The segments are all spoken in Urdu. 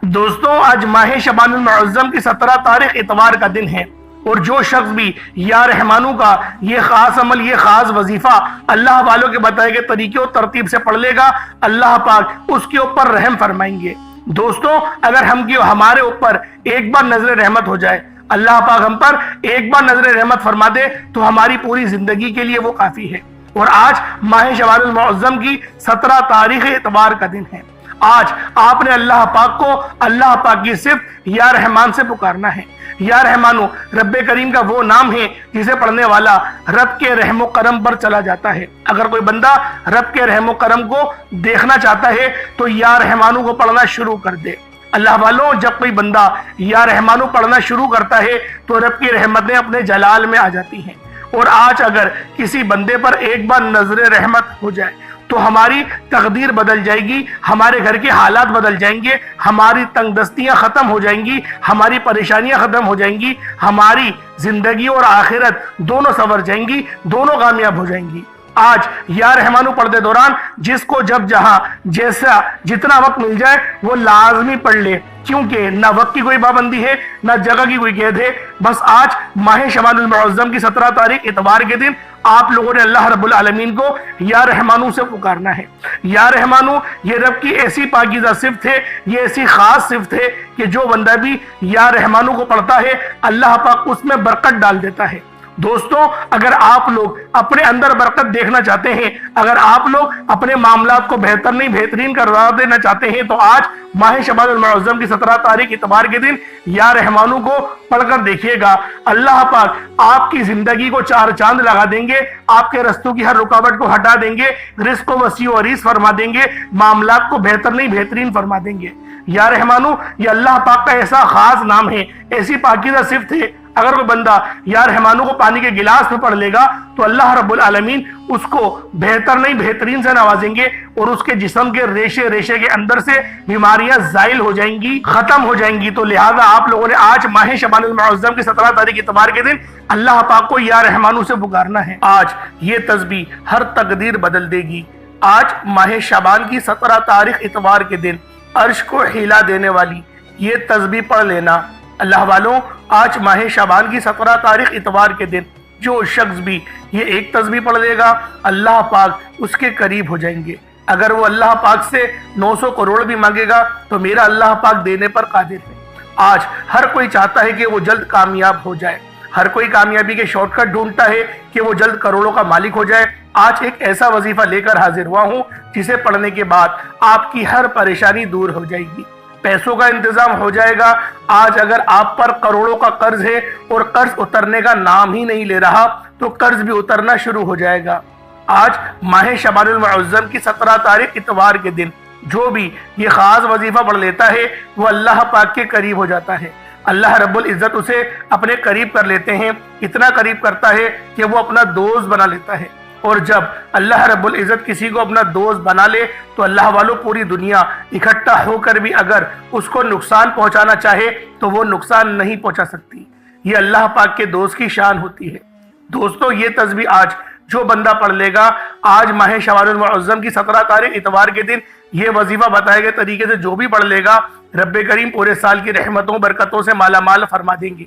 دوستوں، آج ماہ شعبان المعظم کی 17 تاریخ اتوار کا دن ہے، اور جو شخص بھی یا رحمانوں کا یہ خاص عمل، یہ خاص وظیفہ اللہ والوں کے بتائے گئے طریقے اور ترتیب سے پڑھ لے گا، اللہ پاک اس کے اوپر رحم فرمائیں گے۔ دوستوں، اگر ہمارے اوپر ایک بار نظر رحمت ہو جائے، اللہ پاک ہم پر ایک بار نظر رحمت فرما دے تو ہماری پوری زندگی کے لیے وہ کافی ہے۔ اور آج ماہ شعبان المعظم کی 17 تاریخ اتوار کا دن ہے۔ آج آپ نے اللہ پاک کو اللہ پاک کی صفت یا رحمان سے پکارنا ہے۔ یا رحمانو رب کریم کا وہ نام ہے جسے پڑھنے والا رب کے رحم و کرم پر چلا جاتا ہے۔ اگر کوئی بندہ رب کے رحم و کرم کو دیکھنا چاہتا ہے تو یا رحمانو کو پڑھنا شروع کر دے۔ اللہ والوں، جب کوئی بندہ یا رحمانو پڑھنا شروع کرتا ہے تو رب کی رحمتیں اپنے جلال میں آ جاتی ہیں۔ اور آج اگر کسی بندے پر ایک بار نظر رحمت ہو جائے تو ہماری تقدیر بدل جائے گی، ہمارے گھر کے حالات بدل جائیں گے، ہماری تنگ دستیاں ختم ہو جائیں گی، ہماری پریشانیاں ختم ہو جائیں گی، ہماری زندگی اور آخرت دونوں سنور جائیں گی، دونوں کامیاب ہو جائیں گی۔ آج یا رحمانو پڑھتے دوران جس کو جب جہاں جیسا جتنا وقت مل جائے وہ لازمی پڑھ لے، کیونکہ نہ وقت کی کوئی پابندی ہے نہ جگہ کی کوئی قید ہے۔ بس آج ماہ شعبان المعظم کی 17 تاریخ اتوار کے دن آپ لوگوں نے اللہ رب العالمین کو یا رحمانو سے پکارنا ہے۔ یا رحمانو یہ رب کی ایسی پاکیزہ صفت ہے، یہ ایسی خاص صفت ہے کہ جو بندہ بھی یا رحمانو کو پڑھتا ہے اللہ پاک اس میں برکت ڈال دیتا ہے۔ دوستوں، اگر آپ لوگ اپنے اندر برکت دیکھنا چاہتے ہیں، اگر آپ لوگ اپنے معاملات کو بہتر نہیں بہترین قرار دینا چاہتے ہیں تو آج ماہ شعبان المعظم کی 17 تاریخ اتوار کے دن یا رحمانو کو پڑھ کر دیکھیے گا، اللہ پاک آپ کی زندگی کو چار چاند لگا دیں گے، آپ کے رستوں کی ہر رکاوٹ کو ہٹا دیں گے، رزق کو وسیع و عریض فرما دیں گے، معاملات کو بہتر نہیں بہترین فرما دیں گے۔ یا رحمانو یہ اللہ پاک کا ایسا خاص نام ہے، ایسی پاکیزہ صفت ہے، اگر کوئی بندہ یا رحمانو کو پانی کے گلاس میں پڑھ لے گا تو اللہ رب العالمین اس کو بہتر نہیں بہترین سے نوازیں گے، اور اس کے جسم کے ریشے ریشے کے اندر سے بیماریاں زائل ہو جائیں گی، ختم ہو جائیں گی۔ تو لہٰذا آپ لوگوں نے آج ماہ شعبان المعظم کی 17 تاریخ اتوار کے دن اللہ پاک کو یا رحمانو سے پکارنا ہے۔ آج یہ تسبیح ہر تقدیر بدل دے گی۔ آج ماہ شعبان کی 17 تاریخ اتوار کے دن عرش کو ہلا دینے والی یہ تسبیح پڑھ لینا۔ اللہ والوں، آج ماہ شعبان کی 17 تاریخ اتوار کے دن جو شخص بھی یہ ایک تسبیح پڑھ لے گا اللہ پاک اس کے قریب ہو جائیں گے۔ اگر وہ اللہ پاک سے 900 کروڑ بھی مانگے گا تو میرا اللہ پاک دینے پر قادر ہے۔ آج ہر کوئی چاہتا ہے کہ وہ جلد کامیاب ہو جائے، ہر کوئی کامیابی کے شارٹ کٹ ڈھونڈتا ہے کہ وہ جلد کروڑوں کا مالک ہو جائے۔ آج ایک ایسا وظیفہ لے کر حاضر ہوا ہوں جسے پڑھنے کے بعد آپ کی ہر پریشانی دور ہو جائے گی، پیسوں کا انتظام ہو جائے گا۔ آج اگر آپ پر کروڑوں کا قرض ہے اور قرض اترنے کا نام ہی نہیں لے رہا تو قرض بھی اترنا شروع ہو جائے گا۔ آج ماہ شعبان المعظم کی 17 تاریخ اتوار کے دن جو بھی یہ خاص وظیفہ پڑھ لیتا ہے وہ اللہ پاک کے قریب ہو جاتا ہے۔ اللہ رب العزت اسے اپنے قریب کر لیتے ہیں، اتنا قریب کرتا ہے کہ وہ اپنا دوست بنا لیتا ہے۔ اور جب اللہ رب العزت کسی کو اپنا دوست بنا لے تو اللہ والوں پوری دنیا اکٹھا ہو کر بھی اگر اس کو نقصان پہنچانا چاہے تو وہ نقصان نہیں پہنچا سکتی۔ یہ اللہ پاک کے دوست کی شان ہوتی ہے۔ دوستو، یہ تسبیح آج جو بندہ پڑھ لے گا، آج ماہ شعبان المعظم کی 17 تاریخ اتوار کے دن یہ وظیفہ بتائے گئے طریقے سے جو بھی پڑھ لے گا رب کریم پورے سال کی رحمتوں برکتوں سے مالا مال فرما دیں گے۔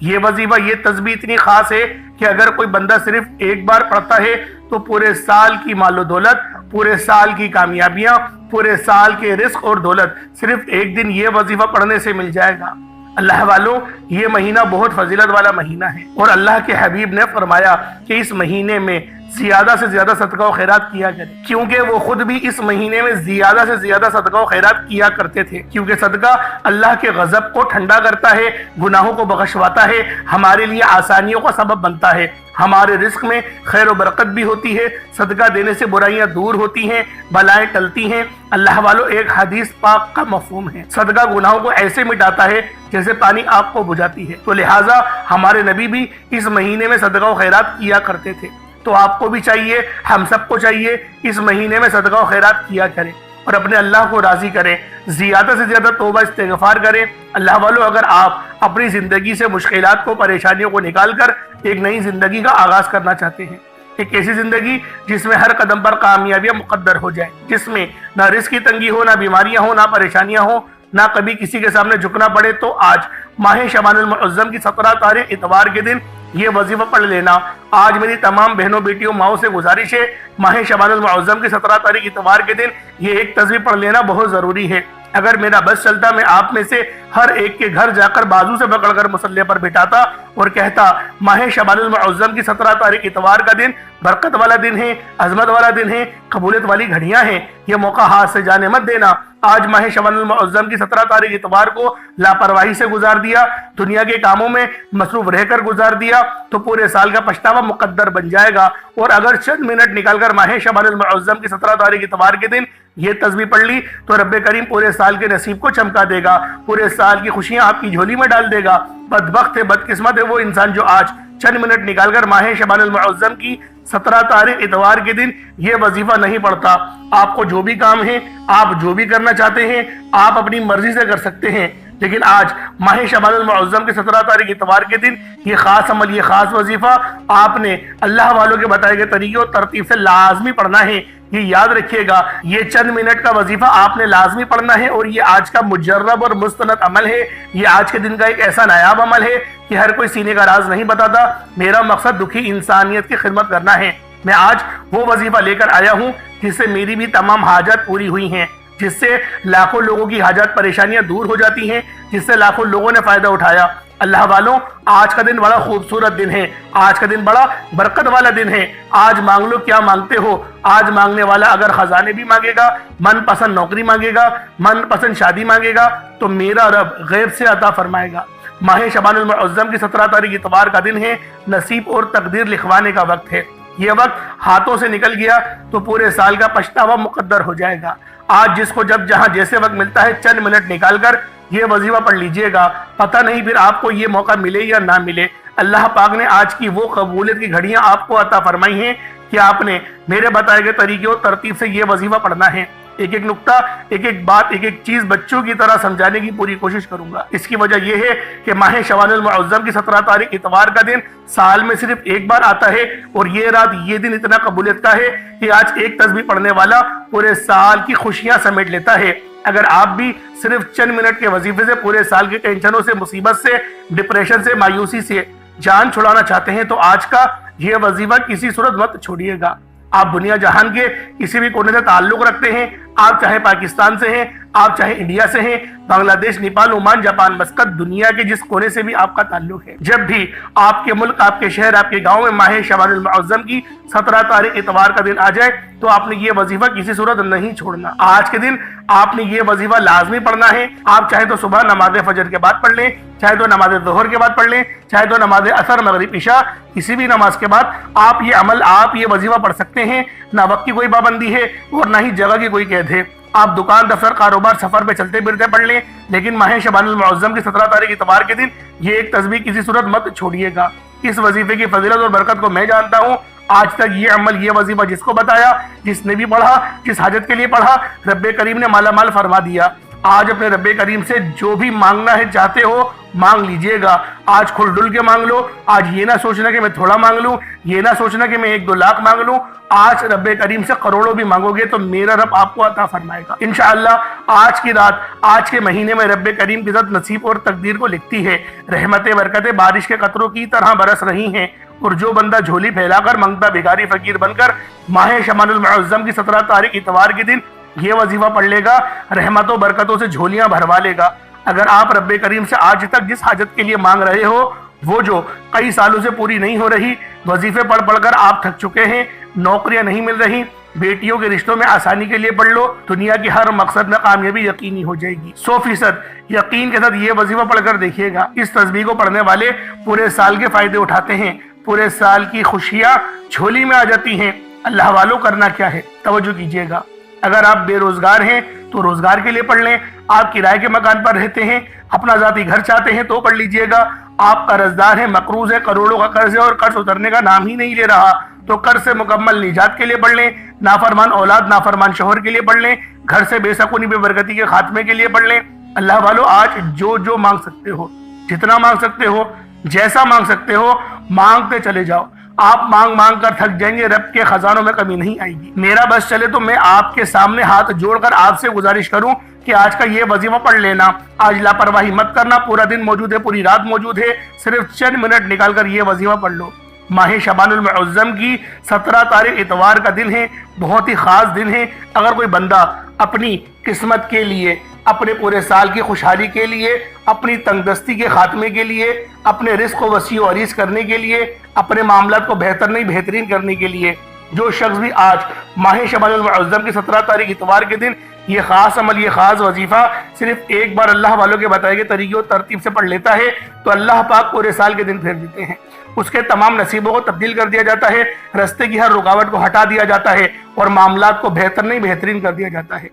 یہ وظیفہ، یہ تسبیح اتنی خاص ہے کہ اگر کوئی بندہ صرف ایک بار پڑھتا ہے تو پورے سال کی مال و دولت، پورے سال کی کامیابیاں، پورے سال کے رزق اور دولت صرف ایک دن یہ وظیفہ پڑھنے سے مل جائے گا۔ اللہ والوں، یہ مہینہ بہت فضیلت والا مہینہ ہے، اور اللہ کے حبیب نے فرمایا کہ اس مہینے میں زیادہ سے زیادہ صدقہ و خیرات کیا کرے، کیونکہ وہ خود بھی اس مہینے میں زیادہ سے زیادہ صدقہ و خیرات کیا کرتے تھے، کیونکہ صدقہ اللہ کے غضب کو ٹھنڈا کرتا ہے، گناہوں کو بخشواتا ہے، ہمارے لیے آسانیوں کا سبب بنتا ہے، ہمارے رزق میں خیر و برکت بھی ہوتی ہے، صدقہ دینے سے برائیاں دور ہوتی ہیں، بلائیں ٹلتی ہیں۔ اللہ والوں، ایک حدیث پاک کا مفہوم ہے، صدقہ گناہوں کو ایسے مٹاتا ہے جیسے پانی آگ کو بجھاتی ہے۔ تو لہٰذا ہمارے نبی بھی اس مہینے میں صدقہ و خیرات کیا کرتے تھے، تو آپ کو بھی چاہیے، ہم سب کو چاہیے اس مہینے میں صدقہ و خیرات کیا کریں اور اپنے اللہ کو راضی کریں، زیادہ سے زیادہ توبہ استغفار کریں۔ اللہ والوں، اگر آپ اپنی زندگی سے مشکلات کو، پریشانیوں کو نکال کر ایک نئی زندگی کا آغاز کرنا چاہتے ہیں، ایک ایسی زندگی جس میں ہر قدم پر کامیابیاں مقدر ہو جائیں، جس میں نہ رزق کی تنگی ہو، نہ بیماریاں ہوں، نہ پریشانیاں ہوں، نہ کبھی کسی کے سامنے جھکنا پڑے تو آج ماہ شعبان المعظم کی 17 تاریخ اتوار کے دن یہ وظیفہ پڑھ لینا۔ آج میری تمام بہنوں بیٹیوں ماؤں سے گزارش ہے، ماہ شعبان المعظم کی 17 تاریخ اتوار کے دن یہ ایک تسبیح پڑھ لینا بہت ضروری ہے۔ اگر میرا بس چلتا میں آپ میں سے ہر ایک کے گھر جا کر بازو سے پکڑ کر مصلی پر بٹھاتا اور کہتا ماہ شعبان المعظم کی 17 تاریخ اتوار کا دن برکت والا دن ہے، عظمت والا دن ہے، قبولیت والی گھڑیاں ہیں، یہ موقع ہاتھ سے جانے مت دینا۔ آج ماہ شعبان المعظم کی 17 تاریخ اتوار کو لاپرواہی سے گزار دیا، دنیا کے کاموں میں مصروف رہ کر گزار دیا تو پورے سال کا پچھتاوا مقدر بن جائے گا۔ اور اگر چند منٹ نکال کر ماہ شعبان المعظم کی 17 تاریخ اتوار کے دن یہ تسبیح پڑھ لی تو رب کریم پورے سال کے نصیب کو چمکا دے گا، پورے سال کی خوشیاں آپ کی جھولی میں ڈال دے گا۔ بدبخت ہے، بدقسمت ہے وہ انسان جو آج چند منٹ نکال کر ماہ شعبان المعظم کی 17 تاریخ اتوار کے دن یہ وظیفہ نہیں پڑھتا۔ آپ کو جو بھی کام ہے، آپ جو بھی کرنا چاہتے ہیں، آپ اپنی مرضی سے کر سکتے ہیں، لیکن آج ماہ شعبان المعظم کی 17 تاریخ اتوار کے دن یہ خاص عمل، یہ خاص وظیفہ آپ نے اللہ والوں کے بتائے گئے طریقے اور ترتیب سے لازمی پڑھنا ہے۔ یہ یاد رکھیے گا، یہ چند منٹ کا وظیفہ آپ نے لازمی پڑھنا ہے، اور یہ آج کا مجرب اور مستند عمل ہے۔ یہ آج کے دن کا ایک ایسا نایاب عمل ہے کہ ہر کوئی سینے کا راز نہیں بتاتا۔ میرا مقصد دکھی انسانیت کی خدمت کرنا ہے۔ میں آج وہ وظیفہ لے کر آیا ہوں جس سے میری بھی تمام حاجات پوری ہوئی ہیں، جس سے لاکھوں لوگوں کی حاجات پریشانیاں دور ہو جاتی ہیں، جس سے لاکھوں لوگوں نے فائدہ اٹھایا۔ اللہ والوں، آج کا دن بڑا خوبصورت دن ہے، آج کا دن بڑا برکت والا دن ہے۔ آج مانگ لو کیا مانگتے ہو۔ آج مانگنے والا اگر خزانے بھی مانگے گا، من پسند نوکری مانگے گا، من پسند شادی مانگے گا تو میرا رب غیب سے عطا فرمائے گا۔ ماہ شعبان المعظم کی 17 تاریخ اتوار کا دن ہے، نصیب اور تقدیر لکھوانے کا وقت ہے۔ یہ وقت ہاتھوں سے نکل گیا تو پورے سال کا پچھتاوا مقدر ہو جائے گا۔ آج جس کو جب جہاں جیسے وقت ملتا ہے چند منٹ نکال کر یہ وظیفہ پڑھ لیجئے گا، پتہ نہیں پھر آپ کو یہ موقع ملے یا نہ ملے۔ اللہ پاک نے آج کی وہ قبولیت کی گھڑیاں آپ کو عطا فرمائی ہیں کہ آپ نے میرے بتائے گئے طریقے اور ترتیب سے یہ وظیفہ پڑھنا ہے۔ ایک ایک نقطہ، ایک ایک بات، ایک ایک چیز بچوں کی طرح سمجھانے کی پوری کوشش کروں گا۔ اس کی وجہ یہ ہے کہ ماہ شعبان المعظم کی 17 تاریخ اتوار کا دن سال میں صرف ایک بار آتا ہے، اور یہ رات، یہ دن اتنا قبولیت کا ہے کہ آج ایک تسبیح پڑھنے والا پورے سال کی خوشیاں سمیٹ لیتا ہے۔ اگر آپ بھی صرف چند منٹ کے وظیفے سے پورے سال کی ٹینشنوں سے، مصیبت سے، ڈپریشن سے، مایوسی سے جان چھڑانا چاہتے ہیں تو آج کا یہ وظیفہ کسی صورت مت چھوڑیے گا۔ آپ دنیا جہان کے کسی بھی کونے سے تعلق رکھتے ہیں، آپ چاہے پاکستان سے ہیں، آپ چاہے انڈیا سے ہیں، بنگلہ دیش، نیپال، عمان، جاپان، مسقط، دنیا کے جس کونے سے بھی آپ کا تعلق ہے، جب بھی آپ کے ملک، آپ کے شہر، آپ کے گاؤں میں ماہ شعبان المعظم کی 17 تاریخ اتوار کا دن آ جائے تو آپ نے یہ وظیفہ کسی صورت نہیں چھوڑنا۔ آج کے دن آپ نے یہ وظیفہ لازمی پڑھنا ہے۔ آپ چاہے تو صبح نماز فجر کے بعد پڑھ لیں، چاہے تو نماز ظہر کے بعد پڑھ لیں، چاہے تو نماز عصر، مغرب، عشاء، کسی بھی نماز کے بعد آپ یہ عمل، آپ یہ وظیفہ پڑھ سکتے ہیں۔ نہ وقت کی کوئی پابندی ہے اور نہ ہی جگہ کی کوئی قید ہے۔ آپ دکان، دفتر، کاروبار، سفر پہ چلتے پھرتے پڑھ لیں، لیکن ماہ شعبان المعظم کی 17 تاریخ اتوار کے دن یہ ایک تسبیح کسی صورت مت چھوڑیے گا۔ اس وظیفے کی فضیلت اور برکت کو میں جانتا ہوں۔ آج تک یہ عمل، یہ وظیفہ جس کو بتایا، جس نے بھی پڑھا، جس حاجت کے لیے پڑھا، رب کریم نے مالا مال فرما دیا۔ آج اپنے رب کریم سے جو بھی مانگنا ہے، چاہتے ہو، مانگ لیجئے گا۔ آج کھل ڈل کے مانگ لو۔ آج یہ نہ سوچنا کہ میں تھوڑا مانگ لوں، یہ نہ سوچنا کہ میں 1-2 لاکھ مانگ لوں۔ آج رب کریم سے کروڑوں بھی مانگو گے تو میرا رب آپ کو عطا فرمائے گا انشاءاللہ۔ آج کی رات، آج کے مہینے میں رب کریم کی ذات نصیب اور تقدیر کو لکھتی ہے۔ رحمتیں، برکتیں بارش کے قطروں کی طرح برس رہی ہیں، اور جو بندہ جھولی پھیلا کر منگتا بھیکاری فقیر بن کر ماہ شعبان المعظم کی 17 تاریخ اتوار کے دن یہ وظیفہ پڑھ لے گا، رحمتوں برکتوں سے جھولیاں بھروا لے گا۔ اگر آپ رب کریم سے آج تک جس حاجت کے لیے مانگ رہے ہو، وہ جو کئی سالوں سے پوری نہیں ہو رہی، وظیفے پڑھ پڑھ کر آپ تھک چکے ہیں، نوکریاں نہیں مل رہی، بیٹیوں کے رشتوں میں آسانی کے لیے پڑھ لو، دنیا کی ہر مقصد میں کامیابی یقینی ہو جائے گی۔ 100% یقین کے ساتھ یہ وظیفہ پڑھ کر دیکھیے گا۔ اس تسبیح کو پڑھنے والے پورے سال کے فائدے اٹھاتے ہیں، پورے سال کی خوشیاں جھولی میں آ جاتی ہیں۔ اللہ والوں، کرنا کیا ہے، توجہ کیجیے گا۔ اگر آپ بے روزگار ہیں تو روزگار کے لیے پڑھ لیں۔ آپ کرائے کے مکان پر رہتے ہیں، اپنا ذاتی گھر چاہتے ہیں تو پڑھ لیجئے گا۔ آپ قرضدار ہیں، مقروض ہے، کروڑوں کا قرض ہے اور قرض اترنے کا نام ہی نہیں لے رہا تو قرض سے مکمل نجات کے لیے پڑھ لیں۔ نافرمان اولاد، نافرمان شوہر کے لیے پڑھ لیں۔ گھر سے بے سکونی، بے برکتی کے خاتمے کے لیے پڑھ لیں۔ اللہ والو، آج جو مانگ سکتے ہو، جتنا مانگ سکتے ہو، جیسا مانگ سکتے ہو، مانگتے چلے جاؤ۔ آپ مانگ مانگ کر تھک جائیں گے، رب کے خزانوں میں کمی نہیں آئے گی۔ میرا بس چلے تو میں آپ کے سامنے ہاتھ جوڑ کر آپ سے گزارش کروں کہ کہ آج کا یہ وظیفہ پڑھ لینا، آج لاپرواہی مت کرنا، پورا دن موجود ہے، پوری رات موجود ہے، صرف چند منٹ نکال کر یہ وظیفہ پڑھ لو۔ ماہ شعبان المعظم کی 17 تاریخ اتوار کا دن ہے، بہت ہی خاص دن ہے۔ اگر کوئی بندہ اپنی قسمت کے لیے، اپنے پورے سال کی خوشحالی کے لیے، اپنی تنگ دستی کے خاتمے کے لیے، اپنے رزق کو وسیع و عریض کرنے کے لیے، اپنے معاملات کو بہترین کرنے کے لیے، جو شخص بھی آج ماہ شعبان المعظم کی 17 تاریخ اتوار کے دن یہ خاص عمل، یہ خاص وظیفہ صرف ایک بار اللہ والوں کے بتائے گئے طریقے اور ترتیب سے پڑھ لیتا ہے تو اللہ پاک پورے سال کے دن پھیر دیتے ہیں، اس کے تمام نصیبوں کو تبدیل کر دیا جاتا ہے، رستے کی ہر رکاوٹ کو ہٹا دیا جاتا ہے اور معاملات کو بہترین کر دیا جاتا ہے۔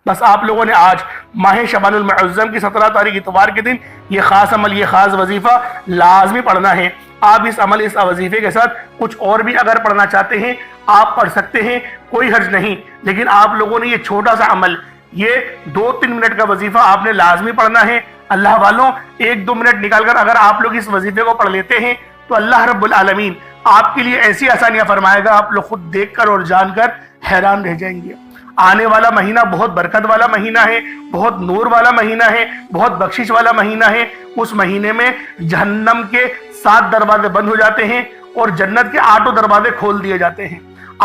بس آپ لوگوں نے آج ماہ شعبان المعظم کی 17 تاریخ اتوار کے دن یہ خاص عمل، یہ خاص وظیفہ لازمی پڑھنا ہے۔ آپ اس عمل، اس وظیفے کے ساتھ کچھ اور بھی اگر پڑھنا چاہتے ہیں آپ پڑھ سکتے ہیں، کوئی حرج نہیں، لیکن آپ لوگوں نے یہ چھوٹا سا عمل، یہ 2-3 منٹ کا وظیفہ آپ نے لازمی پڑھنا ہے۔ اللہ والوں 1-2 منٹ نکال کر اگر آپ لوگ اس وظیفے کو پڑھ لیتے ہیں تو اللہ رب العالمین آپ کے لیے ایسی آسانیاں فرمائے گا، آپ لوگ خود دیکھ کر اور جان کر حیران رہ جائیں گے۔ آنے والا مہینہ بہت برکت والا مہینہ ہے، بہت نور والا مہینہ ہے، بہت بخشش والا مہینہ ہے۔ اس مہینے میں جہنم کے 7 دروازے بند ہو جاتے ہیں اور جنت کے 8 دروازے کھول دیے جاتے ہیں۔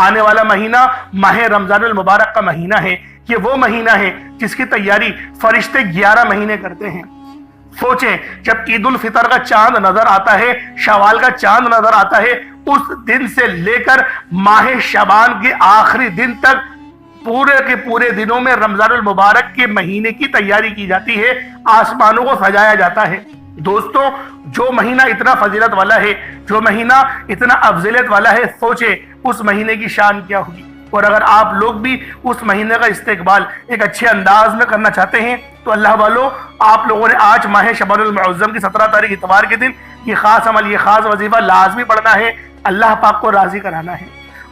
آنے والا مہینہ ماہ رمضان المبارک کا مہینہ ہے۔ یہ وہ مہینہ ہے جس کی تیاری فرشتے 11 مہینے کرتے ہیں۔ سوچیں، جب عید الفطر کا چاند نظر آتا ہے، شوال کا چاند نظر آتا ہے، اس دن سے لے کر ماہ شعبان کے آخری دن تک پورے کے پورے دنوں میں رمضان المبارک کے مہینے کی تیاری کی جاتی ہے، آسمانوں کو سجایا جاتا ہے۔ دوستوں، جو مہینہ اتنا فضیلت والا ہے، جو مہینہ اتنا افضلیت والا ہے، سوچیں اس مہینے کی شان کیا ہوگی۔ اور اگر آپ لوگ بھی اس مہینے کا استقبال ایک اچھے انداز میں کرنا چاہتے ہیں تو اللہ والوں، آپ لوگوں نے آج ماہ شعبان المعظم کی 17 تاریخ اتوار کے دن یہ خاص عمل، یہ خاص وظیفہ لازمی پڑھنا ہے، اللہ پاک کو راضی کرانا ہے۔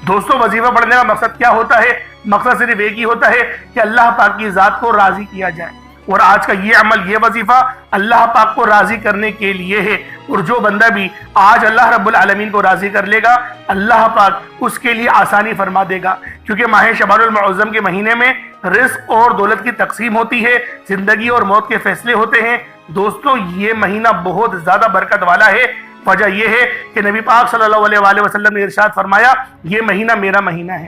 دوستوں، وظیفہ پڑھنے کا مقصد کیا ہوتا ہے؟ مقصد صرف ایک ہی ہوتا ہے کہ اللہ پاک کی ذات کو راضی کیا جائے، اور آج کا یہ عمل، یہ وظیفہ اللہ پاک کو راضی کرنے کے لیے ہے۔ اور جو بندہ بھی آج اللہ رب العالمین کو راضی کر لے گا، اللہ پاک اس کے لیے آسانی فرما دے گا، کیونکہ ماہ شعبان المعظم کے مہینے میں رزق اور دولت کی تقسیم ہوتی ہے، زندگی اور موت کے فیصلے ہوتے ہیں۔ دوستوں، یہ مہینہ بہت زیادہ برکت والا ہے۔ وجہ یہ ہے کہ نبی پاک صلی اللہ علیہ وآلہ وسلم نے ارشاد فرمایا، یہ مہینہ میرا مہینہ ہے۔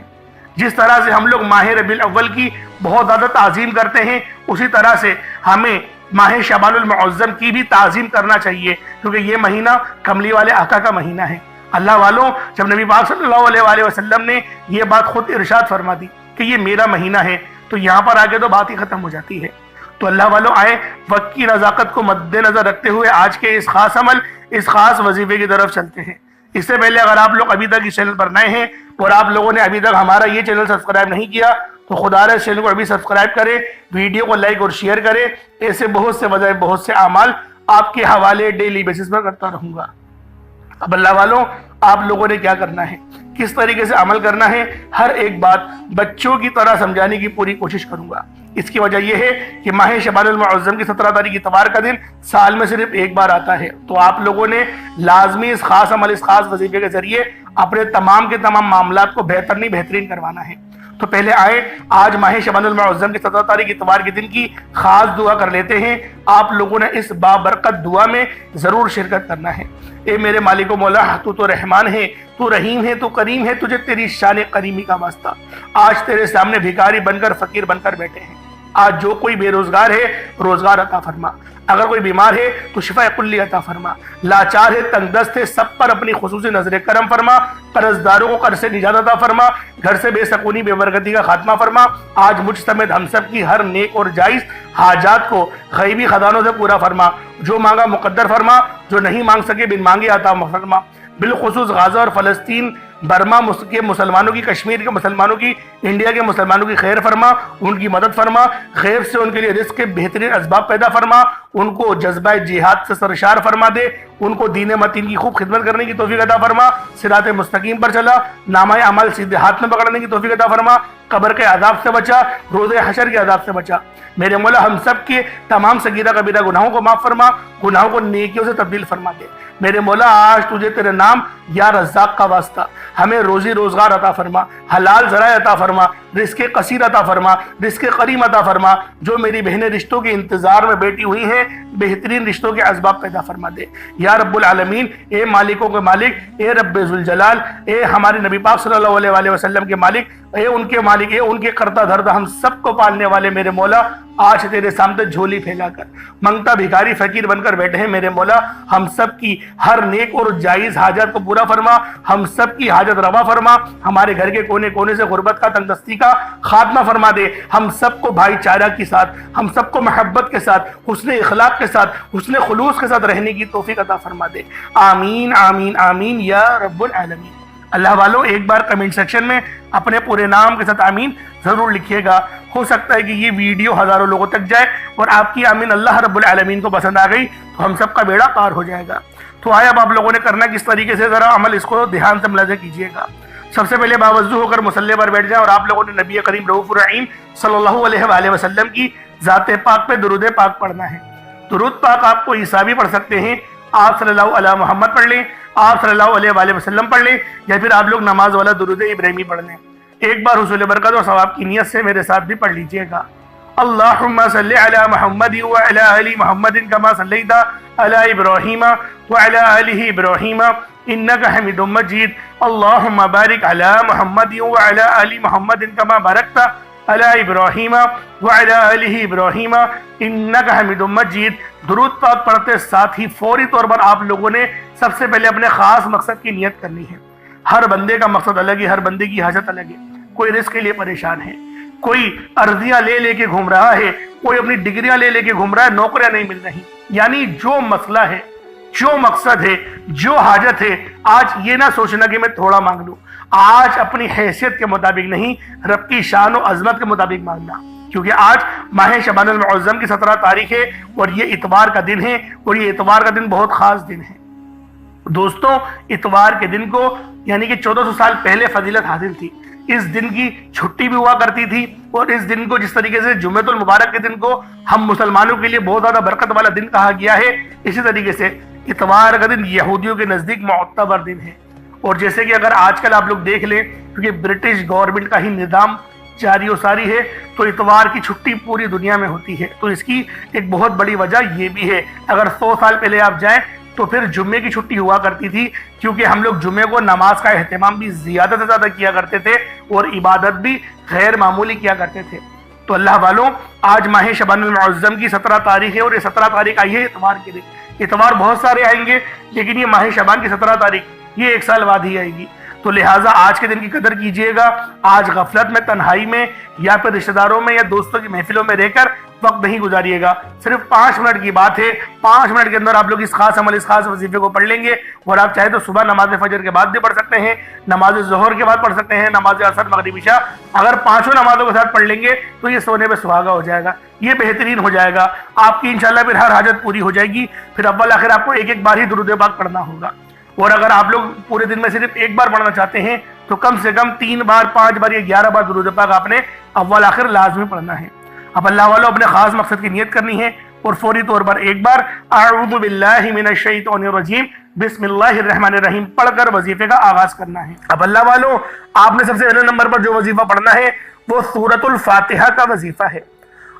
جس طرح سے ہم لوگ ماہ ربیع الاول کی بہت زیادہ تعظیم کرتے ہیں، اسی طرح سے ہمیں ماہ شعبان المعظم کی بھی تعظیم کرنا چاہیے، کیونکہ یہ مہینہ کملی والے آقا کا مہینہ ہے۔ اللہ والوں، جب نبی پاک صلی اللہ علیہ وآلہ وسلم نے یہ بات خود ارشاد فرما دی کہ یہ میرا مہینہ ہے، تو یہاں پر آگے تو بات ہی ختم ہو جاتی ہے۔ تو اللہ والوں، آئے وقت کی نزاکت کو مد نظر رکھتے ہوئے آج کے اس خاص عمل، اس خاص وظیفے کی طرف چلتے ہیں۔ اس سے پہلے اگر آپ لوگ ابھی تک اس چینل پر نئے ہیں اور آپ لوگوں نے ابھی تک ہمارا یہ چینل سبسکرائب نہیں کیا تو خدا رے اس چینل کو ابھی سبسکرائب کریں، ویڈیو کو لائک اور شیئر کریں۔ ایسے بہت سے وظائف، بہت سے اعمال آپ کے حوالے ڈیلی بیسس پر کرتا رہوں گا۔ اب اللہ والوں، آپ لوگوں نے کیا کرنا ہے، کس طریقے سے عمل کرنا ہے، ہر ایک بات بچوں کی طرح سمجھانے کی پوری کوشش کروں گا۔ اس کی وجہ یہ ہے کہ ماہ شعبان المعظم کی 17 تاریخ اتوار کا دن سال میں صرف ایک بار آتا ہے، تو آپ لوگوں نے لازمی اس خاص عمل، اس خاص وظیفے کے ذریعے اپنے تمام کے تمام معاملات کو بہترین کروانا ہے۔ تو پہلے آئے آج ماہ شعبان المعظم کی 17 تاریخ اتوار کے دن کی خاص دعا کر لیتے ہیں۔ آپ لوگوں نے اس بابرکت دعا میں ضرور شرکت کرنا ہے۔ اے میرے مالک و مولا، تو رحمان ہے، تو رحیم ہے، تو کریم ہے، تجھے تیری شان کریمی کا واسطہ۔ آج تیرے سامنے بھکاری بن کر، فقیر بن کر بیٹھے ہیں۔ آج جو کوئی بے روزگار ہے، روزگار عطا فرما، اگر کوئی بیمار ہے تو شفا کلی عطا فرما، لاچار ہے، تنگ دست ہے، سب پر اپنی خصوصی نظر کرم فرما، قرضداروں کو قرض سے نجات عطا فرما، گھر سے بے سکونی، بے برکتی کا خاتمہ فرما۔ آج مجھ سمیت ہم سب کی ہر نیک اور جائز حاجات کو غیبی خزانوں سے پورا فرما، جو مانگا مقدر فرما، جو نہیں مانگ سکے بن مانگے عطا فرما۔ بالخصوص غزہ اور فلسطین، برما کے مسلمانوں کی، کشمیر کے مسلمانوں کی، انڈیا کے مسلمانوں کی خیر فرما، ان کی مدد فرما، غیب سے ان کے لیے رزق کے بہترین اسباب پیدا فرما، ان کو جذبہ جہاد سے سرشار فرما دے، ان کو دین متین کی خوب خدمت کرنے کی توفیق عطا فرما، صراط مستقیم پر چلا، نامہ اعمال سیدھے ہاتھ میں پکڑنے کی توفیق عطا فرما، قبر کے عذاب سے بچا، روز حشر کے عذاب سے بچا۔ میرے مولا، ہم سب کے تمام صغیرہ کبیرہ گناہوں کو معاف فرما، گناہوں کو نیکیوں سے تبدیل فرما دے۔ میرے مولا، آج تجھے تیرے نام یا رزاق کا واسطہ ہمیں روزی روزگار عطا فرما، حلال ذرائع عطا فرما، رزق قصیر عطا فرما، رزق قریب عطا فرما۔ جو میری بہنیں رشتوں کے انتظار میں بیٹھی ہوئی ہیں، بہترین رشتوں کے اسباب پیدا فرما دے یا رب العالمین۔ اے مالکوں کے مالک، اے رب ذوالجلال، اے ہمارے نبی پاک صلی اللہ علیہ وآلہ وسلم کے مالک، اے ان کے مالک، اے ان کے کرتا دھرتا ہم سب کو پالنے والے میرے مولا، آج تیرے سامنے جھولی پھیلا کر منگتا بھکاری فقیر بن کر بیٹھے ہیں میرے مولا۔ ہم سب کی ہر نیک اور جائز حاجت کو پورا فرما، ہم سب کی حاجت روا فرما، ہمارے گھر کے کونے کونے سے غربت کا، تنگ دستی کا خاتمہ فرما دے، ہم سب کو بھائی چارہ کے ساتھ، ہم سب کو محبت کے ساتھ، حسن اخلاق کے ساتھ، حسن خلوص کے ساتھ رہنے کی توفیق عطا فرما دے۔ آمین آمین آمین یا رب العالمین۔ اللہ والوں ایک بار کمنٹ سیکشن میں اپنے پورے نام کے ساتھ آمین ضرور لکھیے گا۔ ہو سکتا ہے کہ یہ ویڈیو ہزاروں لوگوں تک جائے اور آپ کی آمین اللہ رب العالمین کو پسند آ گئی تو ہم سب کا بیڑا پار ہو جائے گا۔ تو آئے اب آپ لوگوں نے کرنا کس طریقے سے، ذرا عمل اس کو دھیان سے ملاحظہ کیجیے گا۔ سب سے پہلے باوضو ہو کر مصلی پر بیٹھ جائیں اور آپ لوگوں نے نبی کریم رؤوف الرحیم صلی اللہ علیہ وآلہ وسلم کی ذات پاک پہ درود پاک پڑھنا ہے۔ درود پاک آپ کو عیسیٰ بھی پڑھ سکتے ہیں، آپ صلی اللہ علیہ محمد پڑھ لیں، آپ صلی اللہ علیہ وآلہ وسلم پڑھ لیں، یا پھر آپ لوگ نماز والا درود ابراہیمی پڑھ لیں۔ ایک بار حصول برکت اور ثواب کی نیت سے میرے ساتھ بھی پڑھ لیجئے گا۔ اللہم صلی علی محمد وعلی آل محمد کما صلیت علی ابراہیم وعلی آل ابراہیم انک حمید مجید۔ اللہم بارک علی محمد وعلی آل محمد کما بارکت علی ابراہیم وعلی آل ابراہیم انک حمید مجید۔ درود پاک پڑھتے ساتھ ہی فوری طور پر آپ لوگوں نے سب سے پہلے اپنے خاص مقصد کی نیت کرنی ہے۔ ہر بندے کا مقصد الگ ہے، ہر بندے کی حاجت الگ ہے۔ کوئی رزق کے لیے پریشان ہے، کوئی عرضیاں لے کے گھوم رہا ہے، کوئی اپنی ڈگریاں لے کے گھوم رہا ہے، نوکریاں نہیں مل رہی۔ یعنی جو مسئلہ ہے، جو مقصد ہے، جو حاجت ہے، آج یہ نہ سوچنا کہ میں تھوڑا مانگ لوں، آج اپنی حیثیت کے مطابق نہیں، رب کی شان و عظمت کے مطابق مانگنا، کیونکہ آج ماہ شعبان المعظم کی 17 تاریخ ہے اور یہ اتوار کا دن ہے، اور یہ اتوار کا دن بہت خاص دن ہے۔ دوستوں، اتوار کے دن کو یعنی کہ 1400 سال پہلے فضیلت حاصل تھی۔ اس دن کی چھٹی بھی ہوا کرتی تھی، اور اس دن کو جس طریقے سے جمعۃ المبارک کے دن کو ہم مسلمانوں کے لیے بہت زیادہ برکت والا دن کہا گیا ہے، اسی طریقے سے اتوار کا دن یہودیوں کے نزدیک معتبر دن ہے۔ اور جیسے کہ اگر آج کل آپ لوگ دیکھ لیں، کیونکہ برٹش گورنمنٹ کا ہی نظام جاری و ساری ہے، تو اتوار کی چھٹی پوری دنیا میں ہوتی ہے۔ تو اس کی ایک بہت بڑی وجہ یہ بھی ہے۔ اگر 100 سال پہلے آپ جائیں تو پھر جمعے کی چھٹی ہوا کرتی تھی، کیونکہ ہم لوگ جمعے کو نماز کا اہتمام بھی زیادہ سے زیادہ کیا کرتے تھے اور عبادت بھی غیر معمولی کیا کرتے تھے۔ تو اللہ والوں، آج ماہ شعبان المعظم کی 17 تاریخ ہے، اور یہ 17 تاریخ آئی ہے اتوار کے دن۔ اتوار بہت سارے آئیں گے، لیکن یہ ماہ شعبان کی 17 تاریخ یہ ایک سال بعد ہی آئے گی۔ تو لہٰذا آج کے دن کی قدر کیجئے گا۔ آج غفلت میں، تنہائی میں، یا پھر رشتہ داروں میں یا دوستوں کی محفلوں میں رہ کر وقت نہیں گزاریے گا۔ صرف 5 منٹ کی بات ہے، 5 منٹ کے اندر آپ لوگ اس خاص عمل، اس خاص وظیفے کو پڑھ لیں گے۔ اور آپ چاہے تو صبح نماز فجر کے بعد بھی پڑھ سکتے ہیں، نماز ظہر کے بعد پڑھ سکتے ہیں، نماز عصر، مغرب، عشاء۔ اگر 5 نمازوں کے ساتھ پڑھ لیں گے تو یہ سونے پہ سہاگا ہو جائے گا، یہ بہترین ہو جائے گا۔ آپ کی انشاءاللہ پھر ہر حاجت پوری ہو جائے گی۔ پھر اول آخر آپ کو ایک بار ہی درود پاک پڑھنا ہوگا۔ اور اگر آپ لوگ پورے دن میں صرف ایک بار پڑھنا چاہتے ہیں تو کم سے کم 3 بار، 5 بار یا 11 بار درود پاک آپ نے اول آخر لازمی پڑھنا ہے۔ اب اللہ والوں، اپنے خاص مقصد کی نیت کرنی ہے اور فوری طور پر ایک بار اعوذ باللہ من الشیطان الرجیم بسم اللہ الرحمن الرحیم پڑھ کر وظیفے کا آغاز کرنا ہے۔ اب اللہ والوں، آپ نے سب سے پہلے نمبر پر جو وظیفہ پڑھنا ہے وہ سورۃ الفاتحہ کا وظیفہ ہے۔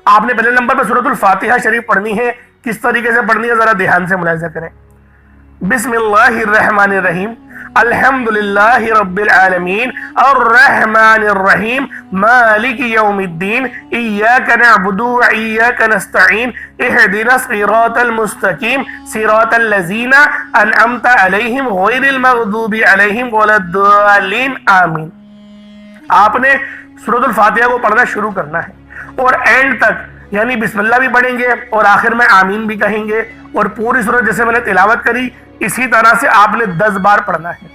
آپ نے پہلے نمبر پر سورۃ الفاتحہ شریف پڑھنی ہے۔ کس طریقے سے پڑھنی ہے ذرا دھیان سے ملاحظہ کریں۔ بسم اللہ الرحمن الرحیم الحمدللہ رب العالمین الرحمن الرحیم مالک یوم الدین ایاک نعبد و ایاک نستعین اہدنا الصراط المستقیم صراط الذین انعمت علیہم غیر المغضوب علیہم ولا الضالین آمین۔ آپ نے سورۃ الفاتحہ کو پڑھنا شروع کرنا ہے اور اینڈ تک یعنی بسم اللہ بھی پڑھیں گے اور آخر میں آمین بھی کہیں گے، اور پوری سورت جیسے میں نے تلاوت کری اسی طرح سے آپ نے 10 بار پڑھنا ہے۔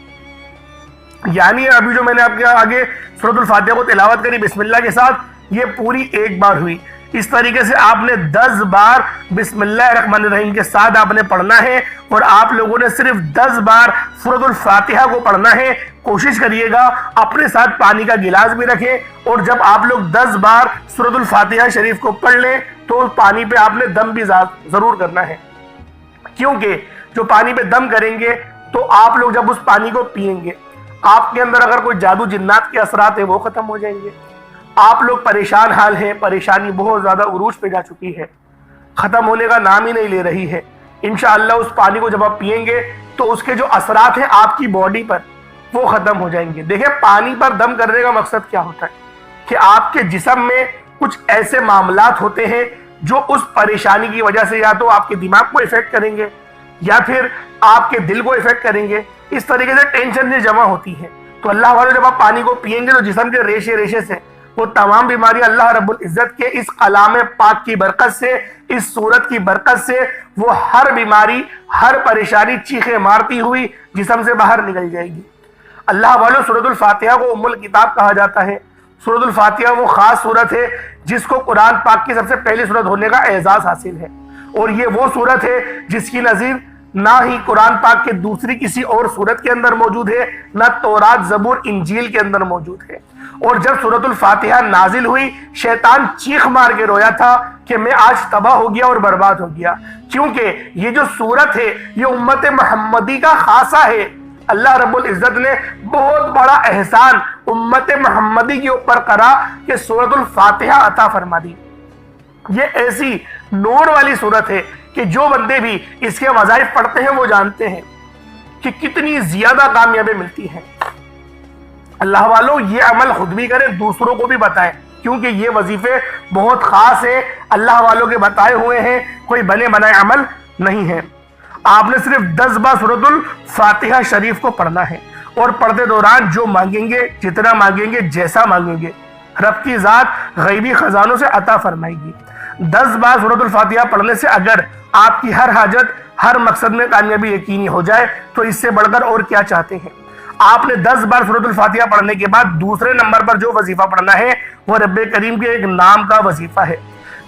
یعنی ابھی جو میں نے آپ کے آگے سورۃ الفاتحہ کو تلاوت کری بسم اللہ کے ساتھ، یہ پوری ایک بار ہوئی۔ اس طریقے سے آپ نے 10 بار بسم اللہ الرحمن الرحیم کے ساتھ آپ نے پڑھنا ہے، اور آپ لوگوں نے صرف 10 بار سورۃ الفاتحہ کو پڑھنا ہے۔ کوشش کریے گا اپنے ساتھ پانی کا گلاس بھی رکھیں، اور جب آپ لوگ 10 بار سورۃ الفاتحہ شریف کو پڑھ لیں تو پانی پہ آپ نے دم بھی ضرور کرنا ہے، کیونکہ جو پانی پہ دم کریں گے تو آپ لوگ جب اس پانی کو پئیں گے، آپ کے اندر اگر کوئی جادو جنات کے اثرات ہیں وہ ختم ہو جائیں گے، آپ لوگ پریشان حال ہیں، پریشانی بہت زیادہ عروج پہ جا چکی ہے، ختم ہونے کا نام ہی نہیں لے رہی ہے۔ انشاءاللہ اس پانی کو جب آپ پیئیں گے تو اس کے جو اثرات ہیں آپ کی باڈی پر وہ ختم ہو جائیں گے۔ دیکھیں پانی پر دم کرنے کا مقصد کیا ہوتا ہے کہ آپ کے جسم میں کچھ ایسے معاملات ہوتے ہیں جو اس پریشانی کی وجہ سے یا تو آپ کے دماغ کو افیکٹ کریں گے یا پھر آپ کے دل کو افیکٹ کریں گے، اس طریقے سے ٹینشن سے جمع ہوتی ہے۔ تو اللہ والے جب آپ پانی کو پیئیں گے تو جسم کے ریشے ریشے سے وہ تمام بیماریاں اللہ رب العزت کے اس کلام پاک کی برکت سے، اس سورت کی برکت سے، وہ ہر بیماری، ہر پریشانی چیخیں مارتی ہوئی جسم سے باہر نکل جائے گی۔ اللہ والوں سورۃ الفاتحہ کو ام الکتاب کہا جاتا ہے۔ سورۃ الفاتحہ وہ خاص سورت ہے جس کو قرآن پاک کی سب سے پہلی سورت ہونے کا اعزاز حاصل ہے، اور یہ وہ سورت ہے جس کی نظیر نہ ہی قرآن پاک کے دوسری کسی اور سورت کے اندر موجود ہے، نہ تورات، زبور، انجیل کے اندر موجود ہے۔ اور جب سورۃ الفاتحہ نازل ہوئی شیطان چیخ مار کے رویا تھا کہ میں آج تباہ ہو گیا اور برباد ہو گیا، کیونکہ یہ جو سورت ہے یہ امت محمدی کا خاصہ ہے۔ اللہ رب العزت نے بہت بڑا احسان امت محمدی کے اوپر کرا کہ سورۃ الفاتحہ عطا فرما دی۔ یہ ایسی نور والی سورت ہے کہ جو بندے بھی اس کے وظائف پڑھتے ہیں وہ جانتے ہیں کہ کتنی زیادہ کامیابی ملتی ہے۔ اللہ والوں یہ عمل خود بھی کریں، دوسروں کو بھی بتائیں، کیونکہ یہ وظیفے بہت خاص ہیں، اللہ والوں کے بتائے ہوئے ہیں، کوئی بنے بنائے عمل نہیں ہے۔ آپ نے صرف 10 بار سورۃ الفاتحہ شریف کو پڑھنا ہے، اور پڑھتے دوران جو مانگیں گے، جتنا مانگیں گے، جیسا مانگیں گے، رب کی ذات غیبی خزانوں سے عطا فرمائے گی۔ 10 بار سورۃ الفاتحہ پڑھنے سے اگر آپ کی ہر حاجت، ہر مقصد میں کامیابی یقینی ہو جائے تو اس سے بڑھ کر اور کیا چاہتے ہیں۔ آپ نے 10 بار سورۃ الفاتحہ پڑھنے کے بعد دوسرے نمبر پر جو وظیفہ پڑھنا ہے وہ رب کریم کے ایک نام کا وظیفہ ہے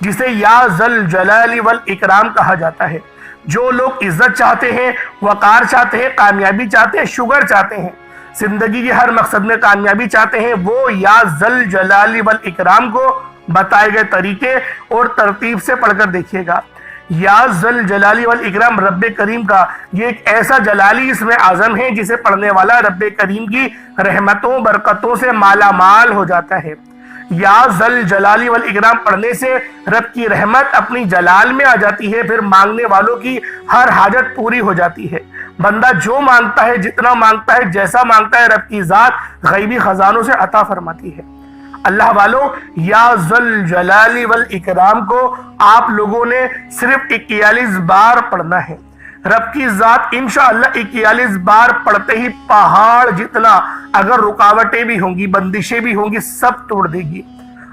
جسے یا ذل جلال والاکرام کہا جاتا ہے۔ جو لوگ عزت چاہتے ہیں، وقار چاہتے ہیں، کامیابی چاہتے ہیں، شگر چاہتے ہیں، زندگی کے ہر مقصد میں کامیابی چاہتے ہیں، وہ یا ذل جلال والاکرام کو بتائے گئے طریقے اور ترتیب سے پڑھ کر دیکھیے گا۔ یا ذل جلالی والاکرام رب کریم کا یہ ایک ایسا جلالی اسم اعظم ہے جسے پڑھنے والا رب کریم کی رحمتوں برکتوں سے مالا مال ہو جاتا ہے۔ یا ذل جلالی والاکرام پڑھنے سے رب کی رحمت اپنی جلال میں آ جاتی ہے، پھر مانگنے والوں کی ہر حاجت پوری ہو جاتی ہے۔ بندہ جو مانگتا ہے، جتنا مانگتا ہے، جیسا مانگتا ہے، رب کی ذات غیبی خزانوں سے عطا فرماتی ہے۔ اللہ والوں یا ذل جلال والاکرام کو آپ لوگوں نے صرف 41 بار پڑھنا ہے۔ رب کی ذات انشاءاللہ 41 بار پڑھتے ہی پہاڑ جتنا اگر رکاوٹیں بھی ہوں گی، بندشیں بھی ہوں گی، سب توڑ دے گی۔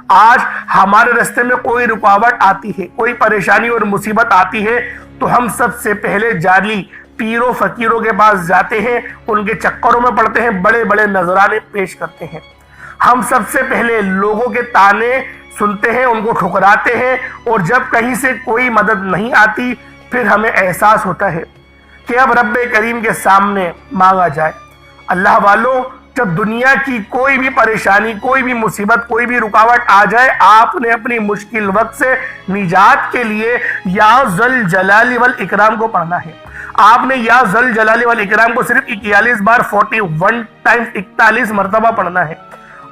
آج ہمارے راستے میں کوئی رکاوٹ آتی ہے، کوئی پریشانی اور مصیبت آتی ہے تو ہم سب سے پہلے جعلی پیروں فقیروں کے پاس جاتے ہیں، ان کے چکروں میں پڑتے ہیں، بڑے بڑے نذرانے پیش کرتے ہیں۔ ہم سب سے پہلے لوگوں کے تانے سنتے ہیں، ان کو ٹھکراتے ہیں، اور جب کہیں سے کوئی مدد نہیں آتی پھر ہمیں احساس ہوتا ہے کہ اب رب کریم کے سامنے مانگا جائے۔ اللہ والوں جب دنیا کی کوئی بھی پریشانی، کوئی بھی مصیبت، کوئی بھی رکاوٹ آ جائے، آپ نے اپنی مشکل وقت سے نجات کے لیے یا ذل جلال والاکرام کو پڑھنا ہے۔ آپ نے یا ذل جلال والاکرام کو صرف 41 بار 41 ٹائمز 41 مرتبہ پڑھنا ہے،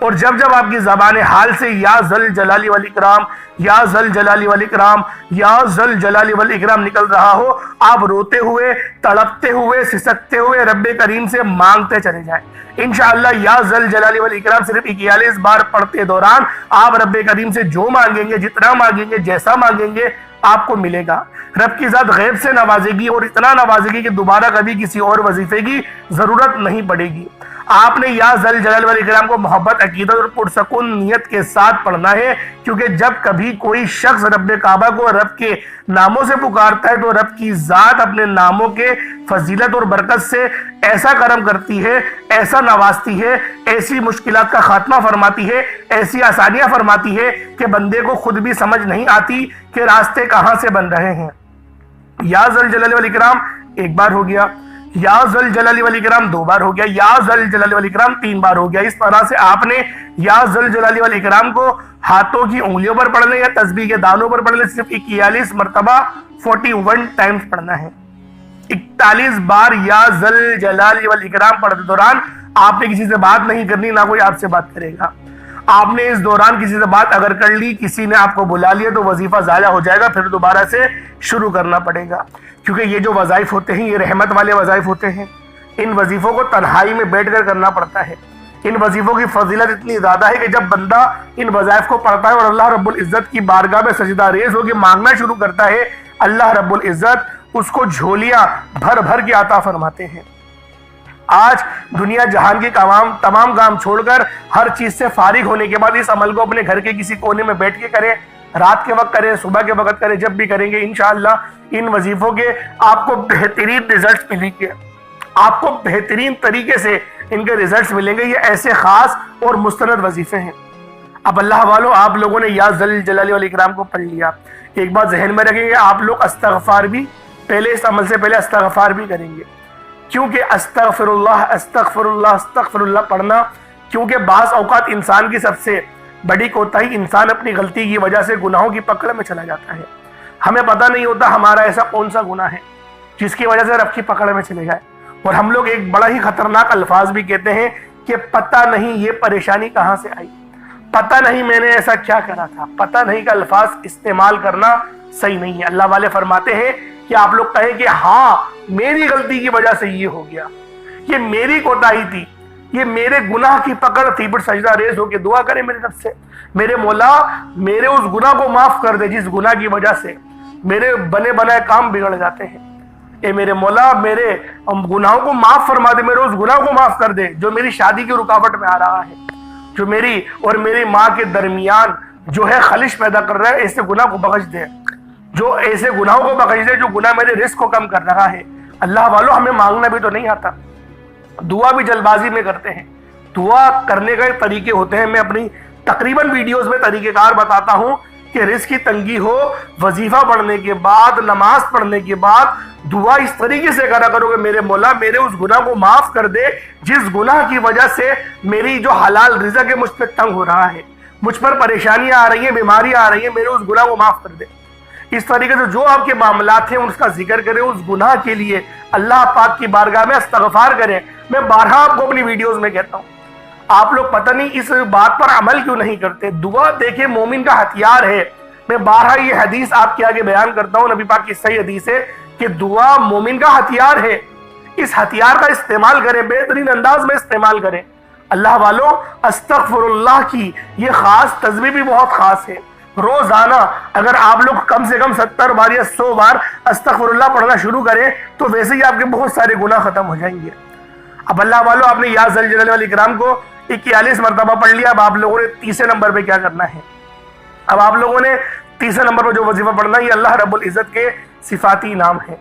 اور جب جب آپ کی زبان حال سے یا ذل جلال والاکرام، یا ذل جلال والاکرام، یا ذل جلال والاکرام نکل رہا ہو، آپ روتے ہوئے، تڑپتے ہوئے، سسکتے ہوئے رب کریم سے مانگتے چلے جائیں۔ انشاءاللہ یا ذل جلال والاکرام صرف 41 بار پڑھتے دوران آپ رب کریم سے جو مانگیں گے، جتنا مانگیں گے، جیسا مانگیں گے، آپ کو ملے گا۔ رب کی ذات غیب سے نوازے گی، اور اتنا نوازے گی کہ دوبارہ کبھی کسی اور وظیفے کی ضرورت نہیں پڑے گی۔ آپ نے یا ذل جلال والاکرام کو محبت، عقیدت اور پرسکون نیت کے ساتھ پڑھنا ہے، کیونکہ جب کبھی کوئی شخص رب کعبہ کو رب کے ناموں سے پکارتا ہے تو رب کی ذات اپنے ناموں کے فضیلت اور برکت سے ایسا کرم کرتی ہے، ایسا نوازتی ہے، ایسی مشکلات کا خاتمہ فرماتی ہے، ایسی آسانیاں فرماتی ہے کہ بندے کو خود بھی سمجھ نہیں آتی کہ راستے کہاں سے بن رہے ہیں۔ یا ذل جلال والاکرام 1 بار ہو گیا، یا ذل جلال والاکرام 2 بار ہو گیا، یا ذل جلال والاکرام 3 بار ہو گیا۔ اس طرح سے آپ نے یا ذل جلال والاکرام کو ہاتھوں کی انگلیوں پر پڑھ لیں یا تسبیح کے دانوں پر پڑھ لیں، صرف 41 مرتبہ 41 ٹائمز پڑھنا ہے۔ 41 بار یا ذل جلال والاکرام پڑھتے دوران آپ نے کسی سے بات نہیں کرنی، نہ کوئی آپ سے بات کرے گا۔ آپ نے اس دوران کسی سے بات اگر کر لی، کسی نے آپ کو بلا لیا تو وظیفہ ضائع ہو جائے گا، پھر دوبارہ سے شروع کرنا پڑے گا، کیونکہ یہ جو وظائف ہوتے ہیں یہ رحمت والے وظائف ہوتے ہیں۔ ان وظیفوں کو تنہائی میں بیٹھ کر کرنا پڑتا ہے۔ ان وظیفوں کی فضیلت اتنی زیادہ ہے کہ جب بندہ ان وظائف کو پڑھتا ہے اور اللہ رب العزت کی بارگاہ میں سجدہ ریز ہو کے مانگنا شروع کرتا ہے، اللہ رب العزت اس کو جھولیاں بھر بھر کے عطا فرماتے ہیں۔ آج دنیا جہان کے تمام کام چھوڑ کر ہر چیز سے فارغ ہونے کے بعد اس عمل کو اپنے گھر کے کسی کونے میں بیٹھ کے کریں، رات کے وقت کریں، صبح کے وقت کریں، جب بھی کریں گے انشاءاللہ ان وظیفوں کے آپ کو بہترین ریزلٹس ملیں گے، آپ کو بہترین طریقے سے ان کے ریزلٹس ملیں گے۔ یہ ایسے خاص اور مستند وظیفے ہیں۔ اب اللہ والو، آپ لوگوں نے یا ذل جلال والاکرام کو پڑھ لیا، ایک بات ذہن میں رکھیں گے، آپ لوگ استغفار بھی پہلے اس عمل سے پہلے استغفار بھی کریں گے، کیونکہ استغفر اللہ استغفر اللہ استغفر اللہ پڑھنا، کیونکہ بعض اوقات انسان کی سب سے بڑی کوتاہی، انسان اپنی غلطی کی وجہ سے گناہوں کی پکڑ میں چلا جاتا ہے۔ ہمیں پتہ نہیں ہوتا ہمارا ایسا کون سا گناہ ہے جس کی وجہ سے رب کی پکڑ میں چلے جائے، اور ہم لوگ ایک بڑا ہی خطرناک الفاظ بھی کہتے ہیں کہ پتہ نہیں یہ پریشانی کہاں سے آئی، پتہ نہیں میں نے ایسا کیا کرا تھا، پتہ نہیں کا الفاظ استعمال کرنا صحیح نہیں ہے۔ اللہ والے فرماتے ہیں کہ آپ لوگ کہیں کہ ہاں میری غلطی کی وجہ سے یہ ہو گیا، یہ میری کوتاہی تھی، یہ میرے گناہ کی پکڑ تھی، پر سجدہ ریز ہو کے دعا کریں میرے رب سے، میرے مولا میرے اس گناہ کو معاف کر دے جس گناہ کی وجہ سے میرے بنے بنائے کام بگڑ جاتے ہیں۔ اے میرے مولا میرے گناہوں کو معاف فرما دے، میرے اس گناہ کو معاف کر دے جو میری شادی کی رکاوٹ میں آ رہا ہے، جو میری اور میری ماں کے درمیان جو ہے خلش پیدا کر رہا ہے، ایسے گناہ کو بخش دے، جو ایسے گناہوں کو بخش دے جو گناہ میرے رزق کو کم کر رہا ہے۔ اللہ والو، ہمیں مانگنا بھی تو نہیں آتا، دعا بھی جلد بازی میں کرتے ہیں۔ دعا کرنے کے طریقے ہوتے ہیں، میں اپنی تقریباً ویڈیوز میں طریقہ کار بتاتا ہوں کہ رزق کی تنگی ہو، وظیفہ پڑھنے کے بعد، نماز پڑھنے کے بعد دعا اس طریقے سے کرا کرو کہ میرے مولا میرے اس گناہ کو معاف کر دے جس گناہ کی وجہ سے میری جو حلال رزق ہے مجھ پہ تنگ ہو رہا ہے، مجھ پر پریشانیاں آ رہی ہیں، بیماریاں آ رہی ہیں، میرے اس گناہ کو معاف کر دے۔ اس طریقے سے جو آپ کے معاملات ہیں اس کا ذکر کریں، اس گناہ کے لیے اللہ پاک کی بارگاہ میں استغفار کریں۔ میں بارہا آپ کو اپنی ویڈیوز میں کہتا ہوں، آپ لوگ پتہ نہیں اس بات پر عمل کیوں نہیں کرتے۔ دعا دیکھیں مومن کا ہتھیار ہے، میں بارہا یہ حدیث آپ کے آگے بیان کرتا ہوں، نبی پاک کی صحیح حدیث ہے کہ دعا مومن کا ہتھیار ہے، اس ہتھیار کا استعمال کریں، بہترین انداز میں استعمال کریں۔ اللہ والوں، استغفر اللہ کی یہ خاص تسبیح بھی بہت خاص ہے۔ روزانہ اگر آپ لوگ کم سے کم 70 بار یا 100 بار استغفر اللہ پڑھنا شروع کریں تو ویسے ہی آپ کے بہت سارے گناہ ختم ہو جائیں گے۔ اب اللہ والوں، آپ نے یا ذل جلال والاکرام کو 41 مرتبہ پڑھ لیا، اب آپ لوگوں نے تیسرے نمبر پہ کیا کرنا ہے؟ اب آپ لوگوں نے تیسرے نمبر پہ جو وظیفہ پڑھنا ہے یہ اللہ رب العزت کے صفاتی نام ہے،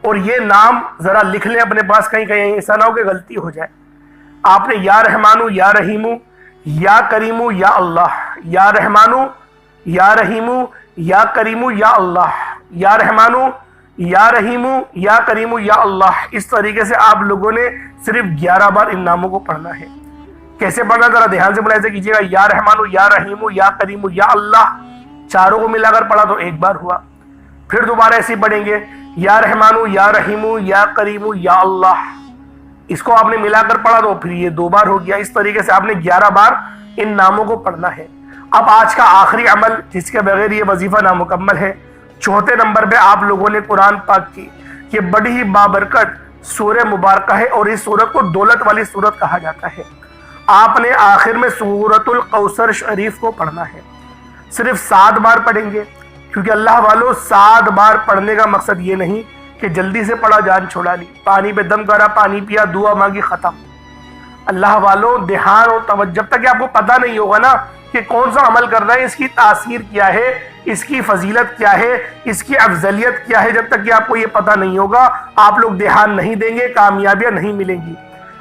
اور یہ نام ذرا لکھ لیں اپنے پاس، کہیں ایسا نہ ہو کہ غلطی ہو جائے۔ آپ نے یا رحمانو یا رحیمو یا کریمو یا اللہ، یا رحمانو یا رحیمو یا کریمو یا اللہ، یا رحمانو یا رحیمو یا کریمو یا اللہ، اس طریقے سے آپ لوگوں نے صرف 11 بار ان ناموں کو پڑھنا ہے۔ کیسے پڑھنا ذرا دھیان سے ملاحظہ کیجیے گا، یا رحمانو یا رحیمو یا کریمو یا اللہ، چاروں کو ملا کر پڑھا تو ایک بار ہوا، پھر دوبارہ ایسے پڑھیں گے یا رحمانو یا رحیمو یا کریمو یا اللہ، اس کو آپ نے ملا کر پڑھا تو پھر یہ 2 بار ہو گیا۔ اس طریقے سے آپ نے 11 بار ان ناموں کو پڑھنا ہے۔ اب آج کا آخری عمل جس کے بغیر یہ وظیفہ نامکمل ہے، 4تھے نمبر پہ آپ لوگوں نے قرآن پاک کی یہ بڑی ہی بابرکت سورہ مبارکہ ہے، اور اس سورت کو دولت والی سورت کہا جاتا ہے۔ آپ نے آخر میں سورۃ الکوثر شریف کو پڑھنا ہے، صرف 7 بار پڑھیں گے، کیونکہ اللہ والوں 7 بار پڑھنے کا مقصد یہ نہیں کہ جلدی سے پڑھا جان چھوڑا لی، پانی پہ دم کرا، پانی پیا، دعا مانگی، ختم۔ اللہ والوں دھیان اور توجہ، جب تک کہ آپ کو پتہ نہیں ہوگا نا کہ کون سا عمل کر رہا ہے، اس کی تاثیر کیا ہے، اس کی فضیلت کیا ہے، اس کی افضلیت کیا ہے، جب تک کہ آپ کو یہ پتہ نہیں ہوگا آپ لوگ دھیان نہیں دیں گے، کامیابیاں نہیں ملیں گی۔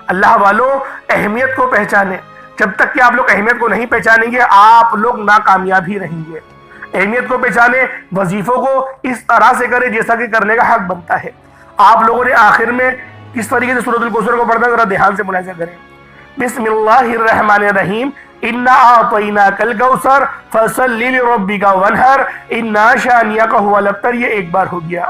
اللہ والوں اہمیت کو پہچانیں، جب تک کہ آپ لوگ اہمیت کو نہیں پہچانیں گے آپ لوگ ناکامیاب ہی رہیں گے۔ اہمیت کو پہچانیں، وظیفوں کو اس طرح سے کریں جیسا کہ کرنے کا حق بنتا ہے۔ آپ لوگوں نے آخر میں کس طریقے سے سورۃ الکوثر کو پڑھنا ذرا دھیان سے ملاحظہ کریں۔ بسم اللہ الرحمن الرحیم، انا اعطیناک الکوثر فصل لربک وانحر انا شانئک ھو الابتر، یہ ایک بار ہو گیا۔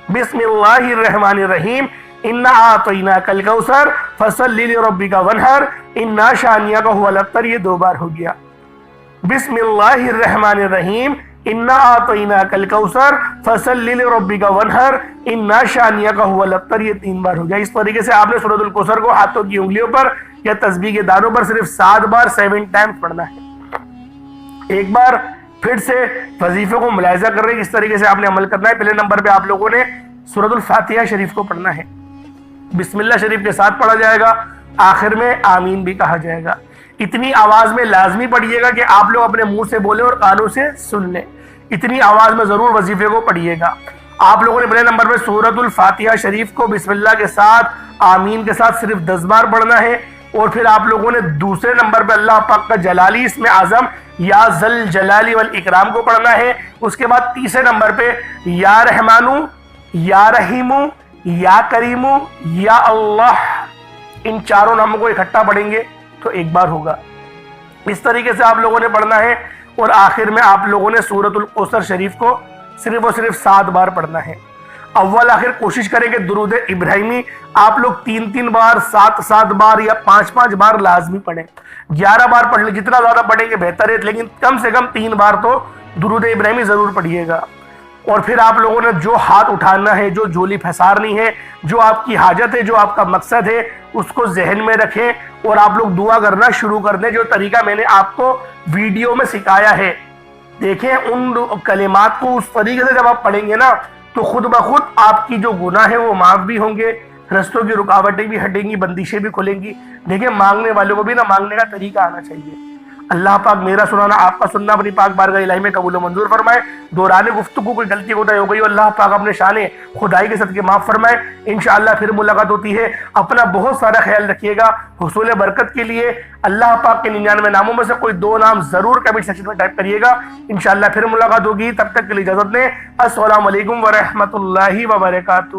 بسم اللہ الرحمن الرحیم، انا اعطیناک الکوثر فصلی لربک ونحر انا شانیک هو الابتر، یہ 2 بار ہو گیا۔ بسم اللہ الرحمن الرحیم انا اعطیناک الکوثر فصلی لربک ونحر انا شانیک هو الابتر، یہ 3 بار ہو گیا۔ اس طریقے سے آپ نے سورۃ الکوثر کو ہاتھوں کی انگلیوں پر یا تسبیح کے دانوں پر صرف 7 بار 7 ٹائمز پڑھنا ہے۔ ایک بار پھر سے وظیفے کو ملاحظہ کر رہے ہیں، اس طریقے سے آپ نے عمل کرنا ہے۔ پہلے نمبر پہ آپ لوگوں نے سورۃ الفاتحہ شریف کو پڑھنا ہے، بسم اللہ شریف کے ساتھ پڑھا جائے گا، آخر میں آمین بھی کہا جائے گا۔ اتنی آواز میں لازمی پڑھیے گا کہ آپ لوگ اپنے منہ سے بولیں اور کانوں سے سن لیں، اتنی آواز میں ضرور وظیفے کو پڑھیے گا۔ آپ لوگوں نے پہلے نمبر پہ سورۃ الفاتحہ شریف کو بسم اللہ کے ساتھ آمین کے ساتھ صرف 10 بار پڑھنا ہے، اور پھر آپ لوگوں نے دوسرے نمبر پہ اللہ پاک کا جلالی اسم اعظم یا ذل جلال والاکرام کو پڑھنا ہے۔ اس کے بعد تیسرے نمبر پہ یا رحمانو یا رحیمو یا کریمو یا اللہ، ان چاروں ناموں کو اکٹھا پڑھیں گے تو 1 بار ہوگا۔ اس طریقے سے آپ لوگوں نے پڑھنا ہے، اور آخر میں آپ لوگوں نے سورۃ الکوثر شریف کو صرف اور صرف 7 بار پڑھنا ہے۔ اول آخر کوشش کریں کہ درود ابراہیمی آپ لوگ 3 بار 7 بار یا 5 بار لازمی پڑھیں۔ 11 بار پڑھ لیں، جتنا زیادہ پڑھیں گے بہتر ہے، لیکن کم سے کم 3 بار تو درود ابراہیمی ضرور پڑھیے گا۔ اور پھر آپ لوگوں نے جو ہاتھ اٹھانا ہے، جو جھولی پھنسارنی ہے، جو آپ کی حاجت ہے، جو آپ کا مقصد ہے، اس کو ذہن میں رکھیں اور آپ لوگ دعا کرنا شروع کر دیں۔ جو طریقہ میں نے آپ کو ویڈیو میں سکھایا ہے، دیکھیں ان کلمات کو اس طریقے سے جب آپ پڑھیں گے نا تو خود بخود آپ کی جو گناہ ہے وہ معاف بھی ہوں گے، رستوں کی رکاوٹیں بھی ہٹیں گی، بندشیں بھی کھلیں گی۔ دیکھیں مانگنے والوں کو بھی نا مانگنے کا طریقہ آنا چاہیے۔ اللہ پاک میرا سنانا، آپ کا سننا اپنی پاک بارگاہ الہی میں قبول و منظور فرمائے۔ دوران گفتگو کوئی غلطی کوتاہی ہو گئی ہو، اللہ پاک اپنے شان خدائی کے صدقے معاف فرمائے۔ انشاءاللہ پھر ملاقات ہوتی ہے۔ اپنا بہت سارا خیال رکھیے گا۔ حصول برکت کے لیے اللہ پاک کے 99 ناموں میں سے کوئی 2 نام ضرور کمنٹ سیکشن میں ٹائپ کریے گا۔ انشاءاللہ پھر ملاقات ہوگی، تب تک کے لیے اجازت دیں۔ السلام علیکم ورحمۃ اللہ وبرکاتہ۔